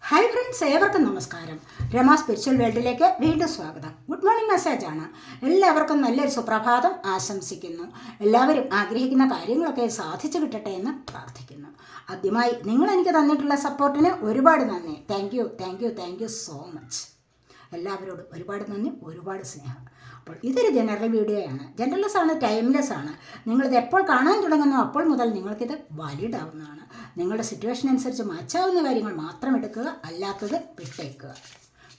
Hi friends, ഏവർക്കും നമസ്കാരം. Rama spiritual വേൾഡിലേക്ക് വീണ്ടും സ്വാഗതം. ഗുഡ് മോർണിംഗ് മെസ്സേജാണ്. എല്ലാവർക്കും നല്ലൊരു സുപ്രഭാതം ആശംസിക്കുന്നു. എല്ലാവരും ആഗ്രഹിക്കുന്ന കാര്യങ്ങളൊക്കെ സാധിച്ചു കിട്ടട്ടെ എന്ന് പ്രാർത്ഥിക്കുന്നു. ആദ്യമായി നിങ്ങൾ എനിക്ക് തന്നിട്ടുള്ള സപ്പോർട്ടിന് ഒരുപാട് നന്ദി. Thank you so much. എല്ലാവരോടും ഒരുപാട് നന്ദി, ഒരുപാട് സ്നേഹം. അപ്പോൾ ഇതൊരു ജനറൽ വീഡിയോയാണ്. ജനറൽലെസ് ആണ്, ടൈംലെസ് ആണ്. നിങ്ങളിത് എപ്പോൾ കാണാൻ തുടങ്ങുന്നോ അപ്പോൾ മുതൽ നിങ്ങൾക്കിത് വാലിഡ് ആവുന്നതാണ്. നിങ്ങളുടെ സിറ്റുവേഷൻ അനുസരിച്ച് മാച്ചാവുന്ന കാര്യങ്ങൾ മാത്രം എടുക്കുക, അല്ലാത്തത് വിട്ടേക്കുക.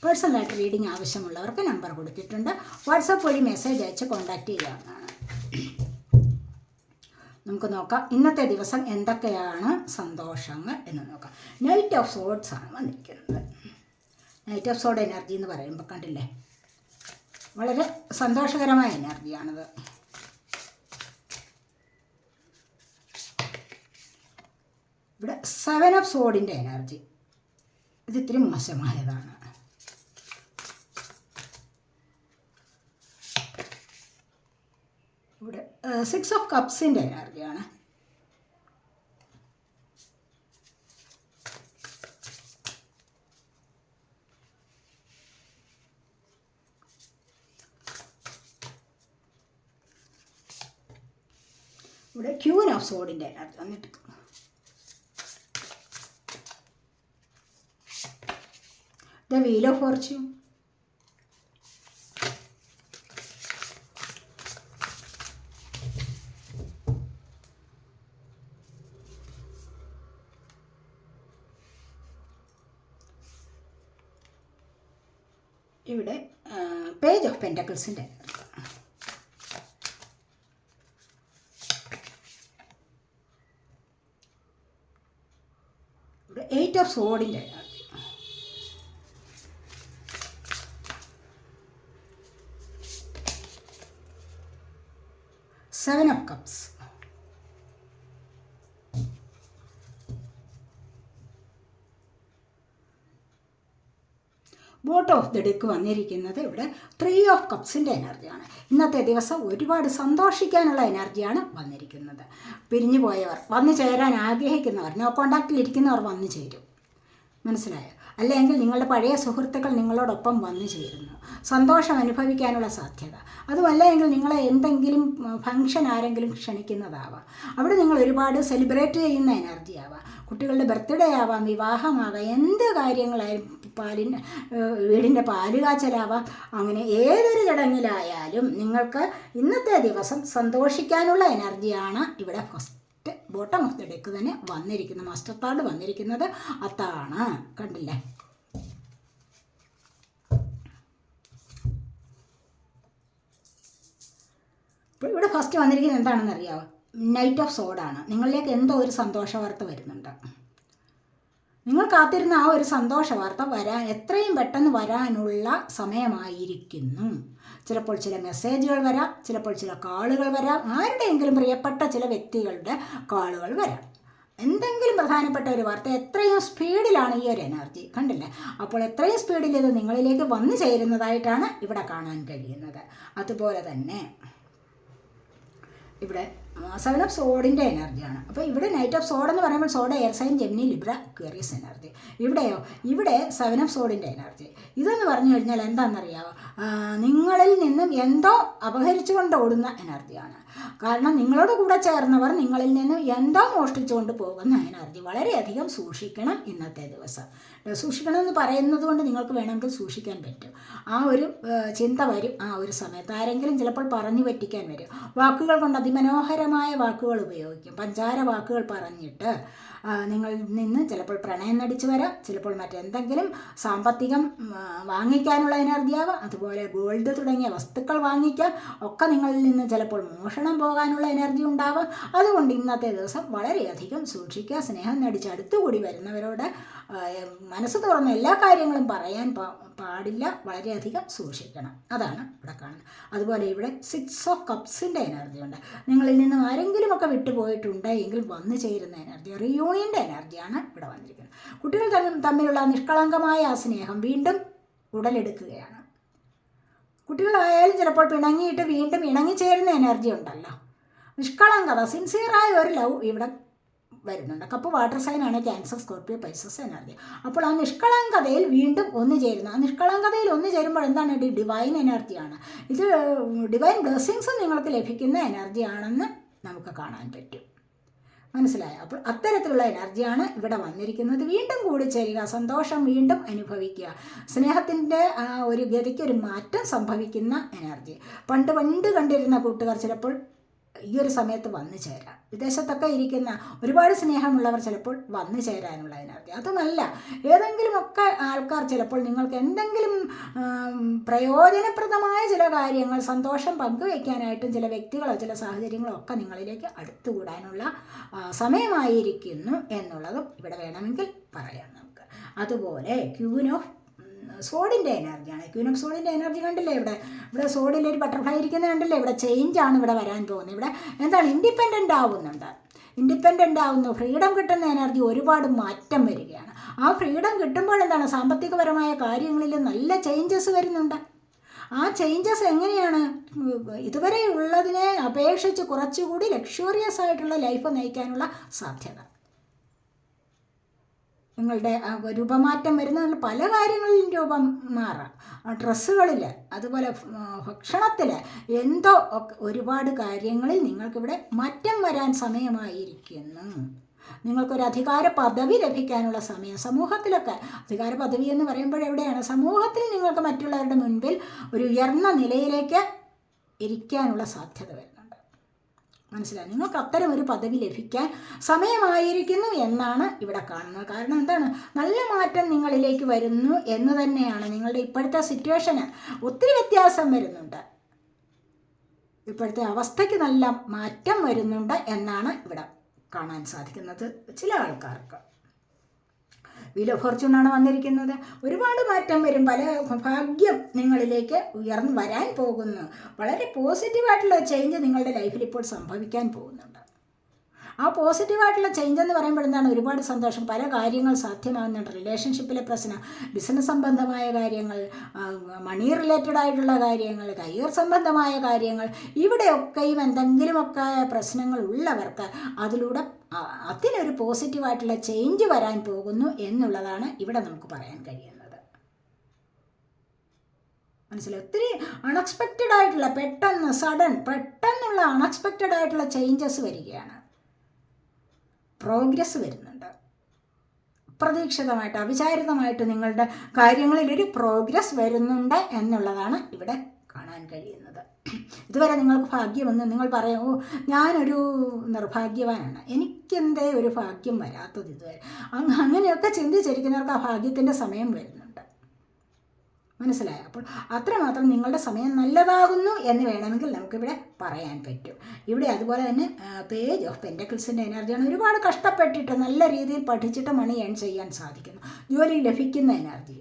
പേഴ്സണലായിട്ട് റീഡിംഗ് ആവശ്യമുള്ളവർക്ക് നമ്പർ കൊടുത്തിട്ടുണ്ട്. വാട്സാപ്പ് വഴി മെസ്സേജ് അയച്ച് കോൺടാക്റ്റ് ചെയ്യാവുന്നതാണ്. നമുക്ക് നോക്കാം ഇന്നത്തെ ദിവസം എന്തൊക്കെയാണ് സന്തോഷങ്ങൾ എന്ന് നോക്കാം. നൈറ്റ് ഓഫ് സോഡ്സ് ആണ് വന്നിരിക്കുന്നത്. നൈറ്റ് ഓഫ് സോഡ് എനർജി എന്ന് പറയുമ്പോൾ കണ്ടില്ലേ, വളരെ സന്തോഷകരമായ എനർജിയാണിത്. ഇവിടെ 7 ഓഫ് സോഡിൻ്റെ എനർജി, ഇത് ഇത്തിരി മോശമായതാണ്. ഇവിടെ 6 ഓഫ് കപ്സിൻ്റെ എനർജിയാണ്. ഇവിടെ ക്യൂൻ ഓഫ് സോഡിൻ്റെ എനർജി വന്നിട്ട് ദ വീൽ ഓഫ് ഫോർച്യൂൺ. ഇവിടെ പേജ് ഓഫ് പെൻറ്റക്കിൾസിൻ്റെ എനർജി. ഇവിടെ 8 ഓഫ് സോഡിൻ്റെ energy. Seven of Cups. Bottom of the deck വന്നിരിക്കുന്നത് ഇവിടെ 3 ഓഫ് കപ്സിൻ്റെ എനർജിയാണ്. ഇന്നത്തെ ദിവസം ഒരുപാട് സന്തോഷിക്കാനുള്ള എനർജിയാണ് വന്നിരിക്കുന്നത്. പിരിഞ്ഞു പോയവർ, വന്നു ചേരാൻ ആഗ്രഹിക്കുന്നവർ, നോ കോണ്ടാക്റ്റിലിരിക്കുന്നവർ വന്നു ചേരും. മനസ്സിലായോ? അല്ലെങ്കിൽ നിങ്ങളുടെ പഴയ സുഹൃത്തുക്കൾ നിങ്ങളോടൊപ്പം വന്നു ചേരുന്നു. സന്തോഷം അനുഭവിക്കാനുള്ള സാധ്യത. അതുമല്ല എങ്കിൽ നിങ്ങളെ എന്തെങ്കിലും ഫംഗ്ഷൻ ആരെങ്കിലും ക്ഷണിക്കുന്നതാവാം. അവിടെ നിങ്ങൾ ഒരുപാട് സെലിബ്രേറ്റ് ചെയ്യുന്ന എനർജി ആവാം. കുട്ടികളുടെ ബർത്ത്ഡേ ആവാം, വിവാഹമാകാം, എന്ത് കാര്യങ്ങളായാലും, വീടിൻ്റെ പാലുകാച്ചലാവാം. അങ്ങനെ ഏതൊരു ചടങ്ങിലായാലും നിങ്ങൾക്ക് ഇന്നത്തെ ദിവസം സന്തോഷിക്കാനുള്ള എനർജിയാണ് ഇവിടെ ബോട്ടം ഓഫ് ദ ഡെക്ക് തന്നെ വന്നിരിക്കുന്നത്. മാസ്റ്റർ കാർഡ് വന്നിരിക്കുന്നത് അതാണ്. കണ്ടില്ലേ? ഇപ്പോൾ ഇവിടെ ഫസ്റ്റ് വന്നിരിക്കുന്നത് എന്താണെന്ന് അറിയാമോ? നൈറ്റ് ഓഫ് സോഡാണ്. നിങ്ങളിലേക്ക് എന്തോ ഒരു സന്തോഷ വാർത്ത വരുന്നുണ്ട്. നിങ്ങൾ കാത്തിരുന്ന ആ ഒരു സന്തോഷ വാർത്ത എത്രയും പെട്ടെന്ന് വരാനുള്ള സമയമായിരിക്കുന്നു. ചിലപ്പോൾ ചില മെസ്സേജുകൾ വരാം, ചിലപ്പോൾ ചില കാളുകൾ വരാം, ആരുടെയെങ്കിലും പ്രിയപ്പെട്ട ചില വ്യക്തികളുടെ കാളുകൾ വരാം. എന്തെങ്കിലും പ്രധാനപ്പെട്ട ഒരു വാർത്ത. എത്രയും സ്പീഡിലാണ് ഈ ഒരു എനർജി, കണ്ടില്ലേ? അപ്പോൾ എത്രയും സ്പീഡിൽ ഇത് നിങ്ങളിലേക്ക് വന്നു ചേരുന്നതായിട്ടാണ് ഇവിടെ കാണാൻ കഴിയുന്നത്. അതുപോലെ തന്നെ ഇവിടെ 7 ഓഫ് സോഡിൻ്റെ എനർജിയാണ്. അപ്പോൾ ഇവിടെ നൈറ്റ് ഓഫ് സോഡ് എന്ന് പറയുമ്പോൾ സോഡ് air sign, Gemini, Libra, Aquarius energy. ഇവിടെയോ, ഇവിടെ 7 ഓഫ് സോഡിൻ്റെ എനർജി. ഇതെന്ന് പറഞ്ഞു കഴിഞ്ഞാൽ എന്താണെന്നറിയാമോ? നിങ്ങളിൽ നിന്നും എന്തോ അപഹരിച്ചുകൊണ്ട് ഓടുന്ന എനർജിയാണ്. കാരണം നിങ്ങളോട് കൂടെ ചേർന്നവർ നിങ്ങളിൽ നിന്നും എന്തോ മോഷ്ടിച്ചുകൊണ്ട് പോകുന്ന എനർജി. വളരെയധികം സൂക്ഷിക്കണം ഇന്നത്തെ ദിവസം. സൂക്ഷിക്കണം എന്ന് പറയുന്നത് കൊണ്ട് നിങ്ങൾക്ക് വേണമെങ്കിൽ സൂക്ഷിക്കാൻ പറ്റും. ആ ഒരു ചിന്ത വരും ആ ഒരു സമയത്ത്. ആരെങ്കിലും ചിലപ്പോൾ പറഞ്ഞു പറ്റിക്കാൻ വരും. വാക്കുകൾ കൊണ്ട് അതിമനോഹരമായ വാക്കുകൾ ഉപയോഗിക്കും. പഞ്ചാര വാക്കുകൾ പറഞ്ഞിട്ട് നിങ്ങളിൽ നിന്ന് ചിലപ്പോൾ പ്രണയം നടിച്ചു വരാം. ചിലപ്പോൾ മറ്റെന്തെങ്കിലും സാമ്പത്തികം വാങ്ങിക്കാനുള്ള എനർജിയാവാം. അതുപോലെ ഗോൾഡ് തുടങ്ങിയ വസ്തുക്കൾ വാങ്ങിക്കാം. ഒക്കെ നിങ്ങളിൽ നിന്ന് ചിലപ്പോൾ മോഷണം പോകാനുള്ള എനർജി ഉണ്ടാവാം. അതുകൊണ്ട് ഇന്നത്തെ ദിവസം വളരെയധികം സൂക്ഷിക്കുക. സ്നേഹം നടിച്ച് അടുത്തുകൂടി വരുന്നവരോട് മനസ്സ് തുറന്ന് എല്ലാ കാര്യങ്ങളും പറയാൻ പാടില്ല. വളരെയധികം സൂക്ഷിക്കണം. അതാണ് ഇവിടെ കാണുന്നത്. അതുപോലെ ഇവിടെ 6 ഓഫ് കപ്സിൻ്റെ എനർജി ഉണ്ട്. നിങ്ങളിൽ നിന്നും ആരെങ്കിലുമൊക്കെ വിട്ടുപോയിട്ടുണ്ട് എങ്കിൽ വന്നു ചേരുന്ന എനർജി, റിയൂണിയൻ്റെ എനർജിയാണ് ഇവിടെ വന്നിരിക്കുന്നത്. കുട്ടികൾ തമ്മിലുള്ള നിഷ്കളങ്കമായ ആ സ്നേഹം വീണ്ടും ഉടലെടുക്കുകയാണ്. കുട്ടികളായാലും ചിലപ്പോൾ പിണങ്ങിയിട്ട് വീണ്ടും ഇണങ്ങിച്ചേരുന്ന എനർജി ഉണ്ടല്ലോ. നിഷ്കളങ്കത, സിൻസിയറായ ഒരു ലവ് ഇവിടെ വരുന്നുണ്ട്. കപ്പ് വാട്ടർ സൈനാണ് ക്യാൻസർ, സ്കോർപ്പിയോ, പൈസസ് എനർജി. അപ്പോൾ ആ നിഷ്കളങ്കതയിൽ വീണ്ടും ഒന്ന് ചേരുന്നു. ആ നിഷ്കളങ്കതയിൽ ഒന്ന് ചേരുമ്പോൾ എന്താണ്? ഡിവൈൻ എനർജിയാണ് ഇത്. ഡിവൈൻ ബ്ലെസ്സിങ്സ് നിങ്ങൾക്ക് ലഭിക്കുന്ന എനർജിയാണെന്ന് നമുക്ക് കാണാൻ പറ്റും. മനസ്സിലായോ? അപ്പോൾ അത്തരത്തിലുള്ള എനർജിയാണ് ഇവിടെ വന്നിരിക്കുന്നത്. വീണ്ടും കൂടിച്ചേരുക, സന്തോഷം വീണ്ടും അനുഭവിക്കുക, സ്നേഹത്തിൻ്റെ ഒരു ഗതിക്ക് ഒരു മാറ്റം സംഭവിക്കുന്ന എനർജി. പണ്ട് കണ്ടിരുന്ന കൂട്ടുകാർ ചിലപ്പോൾ ഈ ഒരു സമയത്ത് വന്നു ചേരാം. വിദേശത്തൊക്കെ ഇരിക്കുന്ന ഒരുപാട് സ്നേഹമുള്ളവർ ചിലപ്പോൾ വന്നു ചേരാനുള്ള എനർജി. അതുമല്ല, ഏതെങ്കിലുമൊക്കെ ആൾക്കാർ ചിലപ്പോൾ നിങ്ങൾക്ക് എന്തെങ്കിലും പ്രയോജനപ്രദമായ ചില കാര്യങ്ങൾ, സന്തോഷം പങ്കുവയ്ക്കാനായിട്ടും ചില വ്യക്തികളോ ചില സാഹചര്യങ്ങളോ ഒക്കെ നിങ്ങളിലേക്ക് അടുത്തുകൂടാനുള്ള സമയമായിരിക്കുന്നു എന്നുള്ളതും ഇവിടെ വേണമെങ്കിൽ പറയാം നമുക്ക്. അതുപോലെ ക്യൂൻ ഓഫ് സോഡിൻ്റെ എനർജിയാണ്. ക്യൂൻ ഓഫ് സോഡിൻ്റെ എനർജി കണ്ടില്ലേ? ഇവിടെ സോഡിൽ ഒരു ബട്ടർഫ്ലൈ ഇരിക്കുന്നത് കണ്ടില്ലേ? ഇവിടെ ചേഞ്ചാണ് ഇവിടെ വരാൻ പോകുന്നത്. ഇവിടെ എന്താണ്? ഇൻഡിപെൻഡൻ്റ് ആവുന്നുണ്ട്, ഇൻഡിപെൻഡൻ്റ് ആവുന്നു, ഫ്രീഡം കിട്ടുന്ന എനർജി, ഒരുപാട് മാറ്റം വരികയാണ്. ആ ഫ്രീഡം കിട്ടുമ്പോൾ എന്താണ്? സാമ്പത്തികപരമായ കാര്യങ്ങളിൽ നല്ല ചേഞ്ചസ് വരുന്നുണ്ട്. ആ ചേഞ്ചസ് എങ്ങനെയാണ്? ഇതുവരെ ഉള്ളതിനെ അപേക്ഷിച്ച് കുറച്ചുകൂടി ലക്ഷറിയസ് ആയിട്ടുള്ള ലൈഫ് നയിക്കാനുള്ള സാധ്യത. നിങ്ങളുടെ രൂപമാറ്റം വരുന്ന പല കാര്യങ്ങളിലും രൂപം മാറാം. ഡ്രസ്സുകളിൽ, അതുപോലെ ഭക്ഷണത്തിൽ, എന്തോ ഒരുപാട് കാര്യങ്ങളിൽ നിങ്ങൾക്കിവിടെ മാറ്റം വരാൻ സമയമായിരിക്കുന്നു. നിങ്ങൾക്കൊരു അധികാര പദവി ലഭിക്കാനുള്ള സമയം. സമൂഹത്തിലൊക്കെ അധികാര പദവി എന്ന് പറയുമ്പോഴെവിടെയാണ്? സമൂഹത്തിൽ നിങ്ങൾക്ക് മറ്റുള്ളവരുടെ മുൻപിൽ ഒരു ഉയർന്ന നിലയിലേക്ക് ഇരിക്കാനുള്ള സാധ്യത വരുന്നുണ്ട്. മനസ്സിലായി? നിങ്ങൾക്ക് അത്തരം ഒരു പദവി ലഭിക്കാൻ സമയമായിരിക്കുന്നു എന്നാണ് ഇവിടെ കാണുന്നത്. കാരണം എന്താണ്? നല്ല മാറ്റം നിങ്ങളിലേക്ക് വരുന്നു എന്ന് തന്നെയാണ്. നിങ്ങളുടെ ഇപ്പോഴത്തെ സിറ്റുവേഷന് ഒത്തിരി വ്യത്യാസം വരുന്നുണ്ട്. ഇപ്പോഴത്തെ അവസ്ഥയ്ക്ക് നല്ല മാറ്റം വരുന്നുണ്ട് എന്നാണ് ഇവിടെ കാണാൻ സാധിക്കുന്നത് ചില ആൾക്കാർക്ക്. വീൽ ഓഫ് ഫോർച്യൂണാണ് വന്നിരിക്കുന്നത്. ഒരുപാട് മാറ്റം വരും. പല ഭാഗ്യം നിങ്ങളിലേക്ക് ഉയർന്നു വരാൻ പോകുന്നു. വളരെ പോസിറ്റീവായിട്ടുള്ള ചേഞ്ച് നിങ്ങളുടെ ലൈഫിൽ ഇപ്പോൾ സംഭവിക്കാൻ പോകുന്നുണ്ട്. ആ പോസിറ്റീവായിട്ടുള്ള ചേഞ്ച് എന്ന് പറയുമ്പോൾ എന്താണ്? ഒരുപാട് സന്തോഷം, പല കാര്യങ്ങൾ സാധ്യമാകുന്നുണ്ട്. റിലേഷൻഷിപ്പിലെ പ്രശ്നം, ബിസിനസ് സംബന്ധമായ കാര്യങ്ങൾ, മണി റിലേറ്റഡ് ആയിട്ടുള്ള കാര്യങ്ങൾ, കരിയർ സംബന്ധമായ കാര്യങ്ങൾ, ഇവിടെയൊക്കെയും എന്തെങ്കിലുമൊക്കെ പ്രശ്നങ്ങൾ ഉള്ളവർക്ക് അതിലൂടെ അതിനൊരു പോസിറ്റീവായിട്ടുള്ള ചേഞ്ച് വരാൻ പോകുന്നു എന്നുള്ളതാണ് ഇവിടെ നമുക്ക് പറയാൻ കഴിയുന്നത്. മനസ്സിലായി? ഒത്തിരി അൺഎക്സ്പെക്റ്റഡ് ആയിട്ടുള്ള പെട്ടെന്നുള്ള അൺഎക്സ്പെക്റ്റഡ് ആയിട്ടുള്ള ചേഞ്ചസ് വരികയാണ്. പ്രോഗ്രസ് വരുന്നുണ്ട്. അപ്രതീക്ഷിതമായിട്ട്, അവിചാരിതമായിട്ട് നിങ്ങളുടെ കാര്യങ്ങളിലൊരു പ്രോഗ്രസ് വരുന്നുണ്ട് എന്നുള്ളതാണ് ഇവിടെ കാണാൻ കഴിയുന്നത്. ഇതുവരെ നിങ്ങൾക്ക് ഭാഗ്യമൊന്നും നിങ്ങൾ പറയും, ഓ ഞാനൊരു നിർഭാഗ്യവാനാണ്, എനിക്കെന്തേ ഒരു ഭാഗ്യം വരാത്തത് ഇതുവരെ, അങ്ങനെയൊക്കെ ചിന്തിച്ചിരിക്കുന്നവർക്ക് ആ ഭാഗ്യത്തിൻ്റെ സമയം വരുന്നുണ്ട്. മനസ്സിലായോ? അപ്പോൾ അത്രമാത്രം നിങ്ങളുടെ സമയം നല്ലതാകുന്നു എന്ന് വേണമെങ്കിൽ നമുക്കിവിടെ പറയാൻ പറ്റും. ഇവിടെ അതുപോലെ തന്നെ പേജ് ഓഫ് പെൻറ്റക്കിൾസിൻ്റെ എനർജിയാണ്. ഒരുപാട് കഷ്ടപ്പെട്ടിട്ട് നല്ല രീതിയിൽ പഠിച്ചിട്ട് മണി ഏൺ ചെയ്യാൻ സാധിക്കുന്നു, ജോലി ലഭിക്കുന്ന എനർജി.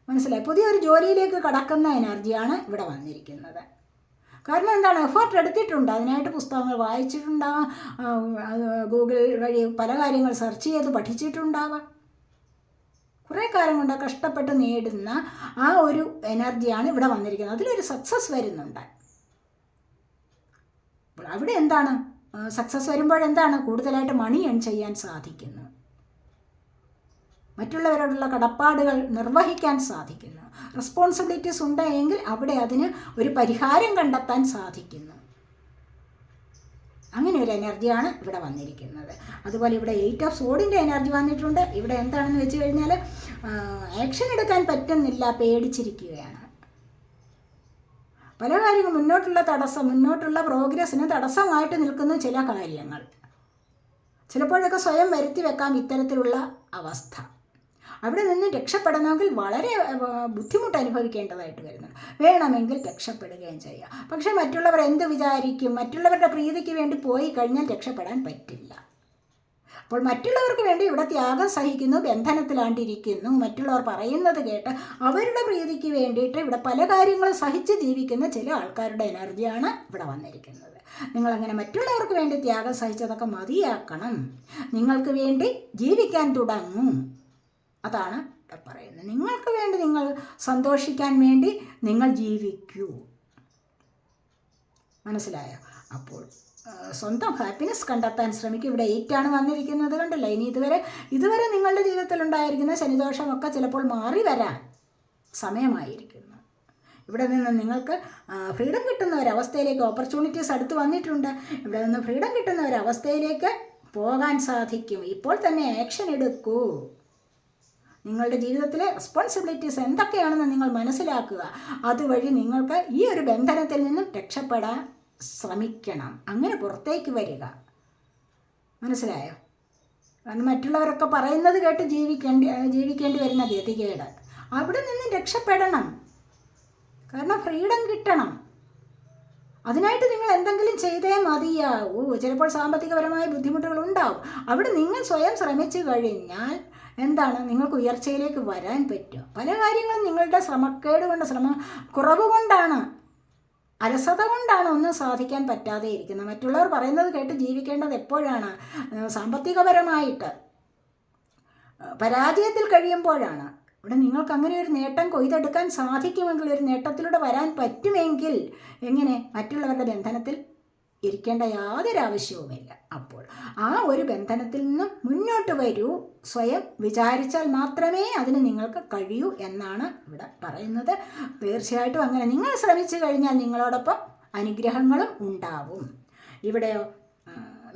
മനസ്സിലായി? പുതിയൊരു ജോലിയിലേക്ക് കടക്കുന്ന എനർജിയാണ് ഇവിടെ വന്നിരിക്കുന്നത്. കാരണം എന്താണ്? എഫേർട്ട് എടുത്തിട്ടുണ്ട്, അതിനായിട്ട് പുസ്തകങ്ങൾ വായിച്ചിട്ടുണ്ടാവാം, ഗൂഗിൾ വഴി പല കാര്യങ്ങൾ സെർച്ച് ചെയ്ത് പഠിച്ചിട്ടുണ്ടാവാം. കുറേ കാലം കൊണ്ട് കഷ്ടപ്പെട്ട് നേടുന്ന ആ ഒരു എനർജിയാണ് ഇവിടെ വന്നിരിക്കുന്നത്. അതിലൊരു സക്സസ് വരുന്നുണ്ട്. അപ്പോൾ അവിടെ എന്താണ്? സക്സസ് വരുമ്പോഴെന്താണ്? കൂടുതലായിട്ട് മണി ഏൺ ചെയ്യാൻ സാധിക്കുന്നു, മറ്റുള്ളവരോടുള്ള കടപ്പാടുകൾ നിർവഹിക്കാൻ സാധിക്കുന്നു, റെസ്പോൺസിബിലിറ്റീസ് ഉണ്ടെങ്കിൽ അവിടെ അതിന് ഒരു പരിഹാരം കണ്ടെത്താൻ സാധിക്കുന്നു. അങ്ങനെ ഒരു എനർജിയാണ് ഇവിടെ വന്നിരിക്കുന്നത്. അതുപോലെ ഇവിടെ 8 ഓഫ് സോഡിൻ്റെ എനർജി വന്നിട്ടുണ്ട്. ഇവിടെ എന്താണെന്ന് വെച്ച് കഴിഞ്ഞാൽ ആക്ഷൻ എടുക്കാൻ പറ്റുന്നില്ല, പേടിച്ചിരിക്കുകയാണ്. പല കാര്യങ്ങൾ മുന്നോട്ടുള്ള പ്രോഗ്രസ്സിന് തടസ്സമായിട്ട് നിൽക്കുന്ന ചില കാര്യങ്ങൾ ചിലപ്പോഴൊക്കെ സ്വയം വരുത്തി വെക്കാം ഇത്തരത്തിലുള്ള അവസ്ഥ. അവിടെ നിന്ന് രക്ഷപ്പെടണമെങ്കിൽ വളരെ ബുദ്ധിമുട്ട് അനുഭവിക്കേണ്ടതായിട്ട് വരുന്നുണ്ട്. വേണമെങ്കിൽ രക്ഷപ്പെടുകയും ചെയ്യാം. പക്ഷേ മറ്റുള്ളവർ എന്ത് വിചാരിക്കും? മറ്റുള്ളവരുടെ പ്രീതിക്ക് വേണ്ടി പോയി കഴിഞ്ഞാൽ രക്ഷപ്പെടാൻ പറ്റില്ല. അപ്പോൾ മറ്റുള്ളവർക്ക് വേണ്ടി ഇവിടെ ത്യാഗം സഹിക്കുന്നു, ബന്ധനത്തിലാണ്ടിരിക്കുന്നു, മറ്റുള്ളവർ പറയുന്നത് കേട്ട് അവരുടെ പ്രീതിക്ക് വേണ്ടിയിട്ട് ഇവിടെ പല കാര്യങ്ങളും സഹിച്ച് ജീവിക്കുന്ന ചില ആൾക്കാരുടെ എനർജിയാണ് ഇവിടെ വന്നിരിക്കുന്നത്. നിങ്ങളങ്ങനെ മറ്റുള്ളവർക്ക് വേണ്ടി ത്യാഗം സഹിച്ചതൊക്കെ മതിയാക്കണം, നിങ്ങൾക്ക് വേണ്ടി ജീവിക്കാൻ തുടങ്ങും. അതാണ് പറയുന്നത്. നിങ്ങൾക്ക് വേണ്ടി, നിങ്ങൾ സന്തോഷിക്കാൻ വേണ്ടി നിങ്ങൾ ജീവിക്കൂ. മനസ്സിലായോ? അപ്പോൾ സ്വന്തം ഹാപ്പിനെസ് കണ്ടെത്താൻ ശ്രമിക്കും. ഇവിടെ 8 ആണ് വന്നിരിക്കുന്നത്, കണ്ടില്ല. ഇനി ഇതുവരെ നിങ്ങളുടെ ജീവിതത്തിൽ ഉണ്ടായിരിക്കുന്ന ശനിദോഷമൊക്കെ ചിലപ്പോൾ മാറി വരാൻ സമയമായിരിക്കുന്നു. ഇവിടെ നിന്ന് നിങ്ങൾക്ക് ഫ്രീഡം കിട്ടുന്ന ഒരവസ്ഥയിലേക്ക്, ഓപ്പർച്യൂണിറ്റീസ് അടുത്ത് വന്നിട്ടുണ്ട്. ഇവിടെ നിന്ന് ഫ്രീഡം കിട്ടുന്ന ഒരവസ്ഥയിലേക്ക് പോകാൻ സാധിക്കും. ഇപ്പോൾ തന്നെ ആക്ഷൻ എടുക്കൂ. നിങ്ങളുടെ ജീവിതത്തിലെ റെസ്പോൺസിബിലിറ്റീസ് എന്തൊക്കെയാണെന്ന് നിങ്ങൾ മനസ്സിലാക്കുക. അതുവഴി നിങ്ങൾക്ക് ഈ ഒരു ബന്ധനത്തിൽ നിന്നും രക്ഷപ്പെടാൻ ശ്രമിക്കണം. അങ്ങനെ പുറത്തേക്ക് വരിക. മനസ്സിലായോ? കാരണം മറ്റുള്ളവരൊക്കെ പറയുന്നത് കേട്ട് ജീവിക്കേണ്ടി വരുന്ന ഗതികേട്, അവിടെ നിന്ന് രക്ഷപ്പെടണം. കാരണം ഫ്രീഡം കിട്ടണം. അതിനായിട്ട് നിങ്ങൾ എന്തെങ്കിലും ചെയ്തേ മതിയാവൂ. ചിലപ്പോൾ സാമ്പത്തികപരമായ ബുദ്ധിമുട്ടുകൾ ഉണ്ടാവും. അവിടെ നിങ്ങൾ സ്വയം ശ്രമിച്ചു കഴിഞ്ഞാൽ എന്താണ്, നിങ്ങൾക്ക് ഉയർച്ചയിലേക്ക് വരാൻ പറ്റും. പല കാര്യങ്ങളും നിങ്ങളുടെ ശ്രമക്കേട് കൊണ്ട്, കുറവ് കൊണ്ടാണ്, അലസത കൊണ്ടാണ് ഒന്നും സാധിക്കാൻ പറ്റാതെ ഇരിക്കുന്നത്. മറ്റുള്ളവർ പറയുന്നത് കേട്ട് ജീവിക്കേണ്ടത് എപ്പോഴാണ്? സാമ്പത്തികപരമായിട്ട് പരാജയത്തിൽ കഴിയുമ്പോഴാണ്. ഇവിടെ നിങ്ങൾക്ക് അങ്ങനെ ഒരു നേട്ടം കൊയ്തെടുക്കാൻ സാധിക്കുമെങ്കിൽ, ഒരു നേട്ടത്തിലൂടെ വരാൻ പറ്റുമെങ്കിൽ, എങ്ങനെ മറ്റുള്ളവരുടെ ബന്ധനത്തിൽ ഇരിക്കേണ്ട യാതൊരു ആവശ്യവുമില്ല. അപ്പോൾ ആ ഒരു ബന്ധനത്തിൽ നിന്നും മുന്നോട്ട് വരൂ. സ്വയം വിചാരിച്ചാൽ മാത്രമേ അതിന് നിങ്ങൾക്ക് കഴിയൂ എന്നാണ് ഇവിടെ പറയുന്നത്. തീർച്ചയായിട്ടും അങ്ങനെ നിങ്ങൾ ശ്രമിച്ചു കഴിഞ്ഞാൽ നിങ്ങളോടൊപ്പം അനുഗ്രഹങ്ങളും ഉണ്ടാവും. ഇവിടെയോ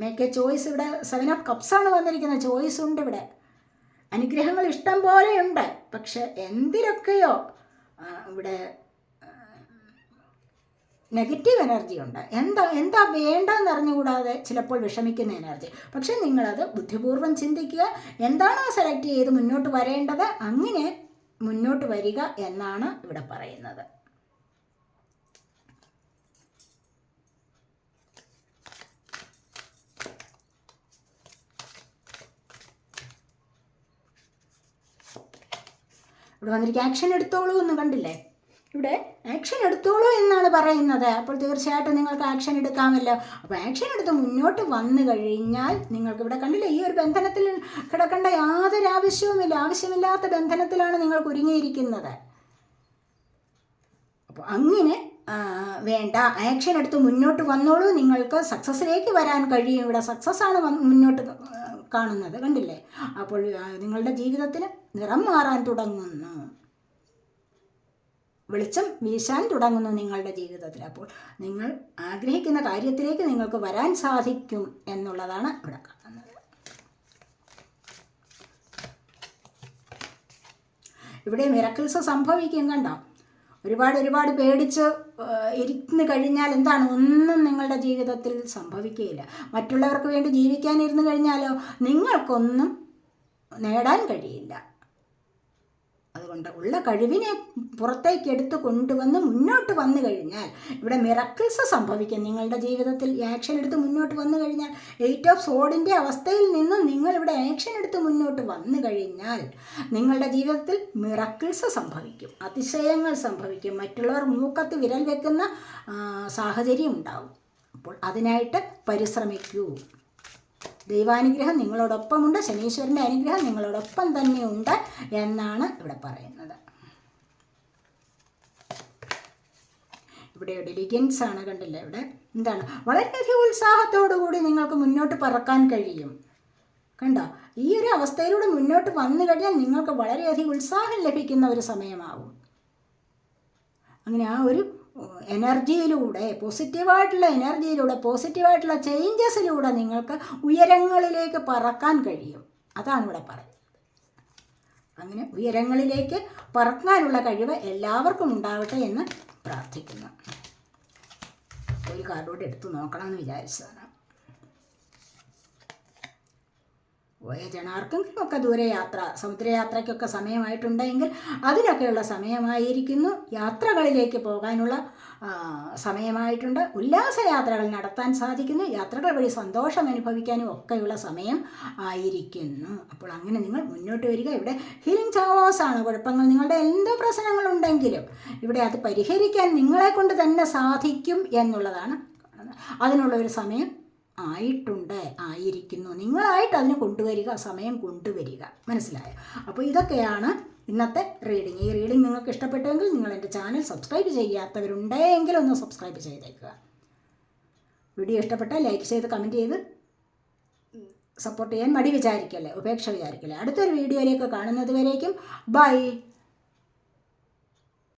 മേക്ക് എ ചോയ്സ്. ഇവിടെ 7 ഓഫ് കപ്സ് ആണ് വന്നിരിക്കുന്നത്. ചോയ്സ് ഉണ്ട് ഇവിടെ. അനുഗ്രഹങ്ങൾ ഇഷ്ടം പോലെയുണ്ട്. പക്ഷെ എന്തിലൊക്കെയോ ഇവിടെ നെഗറ്റീവ് എനർജി ഉണ്ട്. എന്താ വേണ്ടെന്ന് അറിഞ്ഞുകൂടാതെ ചിലപ്പോൾ വിഷമിക്കുന്ന എനർജി. പക്ഷെ നിങ്ങളത് ബുദ്ധിപൂർവ്വം ചിന്തിക്കുക. എന്താണോ സെലക്ട് ചെയ്ത് മുന്നോട്ട് വരേണ്ടത്, അങ്ങനെ മുന്നോട്ട് വരിക എന്നാണ് ഇവിടെ പറയുന്നത്. ഇവിടെ വന്നിരിക്കുക ആക്ഷൻ എടുത്തോളൂ എന്ന് കണ്ടില്ലേ? ഇവിടെ ആക്ഷൻ എടുത്തോളൂ എന്നാണ് പറയുന്നത്. അപ്പോൾ തീർച്ചയായിട്ടും നിങ്ങൾക്ക് ആക്ഷൻ എടുക്കാമല്ലോ. അപ്പോൾ ആക്ഷൻ എടുത്ത് മുന്നോട്ട് വന്നു കഴിഞ്ഞാൽ നിങ്ങൾക്ക് ഇവിടെ കണ്ടില്ലേ, ഈ ഒരു ബന്ധനത്തിൽ കിടക്കേണ്ട യാതൊരു ആവശ്യവുമില്ല. ആവശ്യമില്ലാത്ത ബന്ധനത്തിലാണ് നിങ്ങൾ കുരുങ്ങിയിരിക്കുന്നത്. അപ്പോൾ അങ്ങനെ വേണ്ട, ആക്ഷൻ എടുത്ത് മുന്നോട്ട് വന്നോളൂ. നിങ്ങൾക്ക് സക്സസ്സിലേക്ക് വരാൻ കഴിയും. ഇവിടെ സക്സസ് ആണ് മുന്നോട്ട് കാണുന്നത്, കണ്ടില്ലേ? അപ്പോൾ നിങ്ങളുടെ ജീവിതത്തിന് നിറം മാറാൻ തുടങ്ങുന്നു, വെളിച്ചം വീശാൻ തുടങ്ങുന്നു നിങ്ങളുടെ ജീവിതത്തിൽ. അപ്പോൾ നിങ്ങൾ ആഗ്രഹിക്കുന്ന കാര്യത്തിലേക്ക് നിങ്ങൾക്ക് വരാൻ സാധിക്കും എന്നുള്ളതാണ് ഇവിടെ കാണുന്നത്. ഇവിടെ മിറക്കിൾസ് സംഭവിക്കും, കണ്ടോ? ഒരുപാട് പേടിച്ച് ഇരുന്ന് കഴിഞ്ഞാൽ എന്താണ്, ഒന്നും നിങ്ങളുടെ ജീവിതത്തിൽ സംഭവിക്കുകയില്ല. മറ്റുള്ളവർക്ക് വേണ്ടി ജീവിക്കാനിരുന്ന് കഴിഞ്ഞാലോ നിങ്ങൾക്കൊന്നും നേടാൻ കഴിയില്ല. അതുകൊണ്ട് ഉള്ള കഴിവിനെ പുറത്തേക്ക് എടുത്ത് കൊണ്ടുവന്ന് മുന്നോട്ട് വന്നു കഴിഞ്ഞാൽ ഇവിടെ മിറക്കിൾസ് സംഭവിക്കും നിങ്ങളുടെ ജീവിതത്തിൽ. ആക്ഷൻ എടുത്ത് മുന്നോട്ട് വന്നു കഴിഞ്ഞാൽ 8 ഓഫ് സോഡിൻ്റെ അവസ്ഥയിൽ നിന്നും നിങ്ങളിവിടെ ആക്ഷൻ എടുത്ത് മുന്നോട്ട് വന്നു കഴിഞ്ഞാൽ നിങ്ങളുടെ ജീവിതത്തിൽ മിറക്കിൾസ് സംഭവിക്കും, അതിശയങ്ങൾ സംഭവിക്കും. മറ്റുള്ളവർ മൂക്കത്ത് വിരൽ വെക്കുന്ന സാഹചര്യം ഉണ്ടാവും. അപ്പോൾ അതിനായിട്ട് പരിശ്രമിക്കൂ. ദൈവാനുഗ്രഹം നിങ്ങളോടൊപ്പമുണ്ട്, ശനീശ്വരൻ്റെ അനുഗ്രഹം നിങ്ങളോടൊപ്പം തന്നെയുണ്ട് എന്നാണ് ഇവിടെ പറയുന്നത്. ഇവിടെ ഡെലിഗൻസ് ആണ്, കണ്ടില്ലേ? ഇവിടെ എന്താണ്, വളരെയധികം ഉത്സാഹത്തോടു കൂടി നിങ്ങൾക്ക് മുന്നോട്ട് പറക്കാൻ കഴിയും. കണ്ടോ? ഈ ഒരു അവസ്ഥയിലൂടെ മുന്നോട്ട് വന്നു കഴിഞ്ഞാൽ നിങ്ങൾക്ക് വളരെയധികം ഉത്സാഹം ലഭിക്കുന്ന ഒരു സമയമാവും. അങ്ങനെ ആ ഒരു എനർജിയിലൂടെ, പോസിറ്റീവായിട്ടുള്ള എനർജിയിലൂടെ, പോസിറ്റീവായിട്ടുള്ള ചേഞ്ചസിലൂടെ നിങ്ങൾക്ക് ഉയരങ്ങളിലേക്ക് പറക്കാൻ കഴിയും. അതാണ് ഇവിടെ പറയുന്നത്. അങ്ങനെ ഉയരങ്ങളിലേക്ക് പറക്കാനുള്ള കഴിവ് എല്ലാവർക്കും ഉണ്ടാവട്ടെ എന്ന് പ്രാർത്ഥിക്കുന്നു. ഒരു കാർഡോട് എടുത്ത് നോക്കണമെന്ന് വിചാരിച്ചതാണ്. വോയേജാർക്കെങ്കിലും ഒക്കെ ദൂരയാത്ര, സമുദ്രയാത്രയ്ക്കൊക്കെ സമയമായിട്ടുണ്ടെങ്കിൽ അതിനൊക്കെയുള്ള സമയമായിരിക്കുന്നു. യാത്രകളിലേക്ക് പോകാനുള്ള സമയമായിട്ടുണ്ട്. ഉല്ലാസയാത്രകൾ നടത്താൻ സാധിക്കുന്നു. യാത്രകൾ വഴി സന്തോഷം അനുഭവിക്കാനും ഒക്കെയുള്ള സമയം ആയിരിക്കുന്നു. അപ്പോൾ അങ്ങനെ നിങ്ങൾ മുന്നോട്ട് വരിക. ഇവിടെ ഹീലിംഗ് ടവേഴ്സ് ആണ്. കുഴപ്പങ്ങൾ, നിങ്ങളുടെ എന്ത് പ്രശ്നങ്ങളുണ്ടെങ്കിലും ഇവിടെ അത് പരിഹരിക്കാൻ നിങ്ങളെ കൊണ്ട് തന്നെ സാധിക്കും എന്നുള്ളതാണ്. അതിനുള്ള ഒരു സമയം ആയിരിക്കുന്നു. നിങ്ങളായിട്ട് അതിന് കൊണ്ടുവരിക, സമയം കൊണ്ടുവരിക. മനസ്സിലായോ? അപ്പോൾ ഇതൊക്കെയാണ് ഇന്നത്തെ റീഡിങ്. ഈ റീഡിങ് നിങ്ങൾക്ക് ഇഷ്ടപ്പെട്ടുവെങ്കിൽ നിങ്ങൾ എൻ്റെ ചാനൽ സബ്സ്ക്രൈബ് ചെയ്യാത്തവരുണ്ടെങ്കിൽ ഒന്ന് സബ്സ്ക്രൈബ് ചെയ്തേക്കുക. വീഡിയോ ഇഷ്ടപ്പെട്ടാൽ ലൈക്ക് ചെയ്ത് കമൻറ്റ് ചെയ്ത് സപ്പോർട്ട് ചെയ്യാൻ മടി വിചാരിക്കല്ലേ, ഉപേക്ഷ വിചാരിക്കല്ലേ. അടുത്തൊരു വീഡിയോയിലേക്ക് കാണുന്നത് വരേക്കും ബൈ.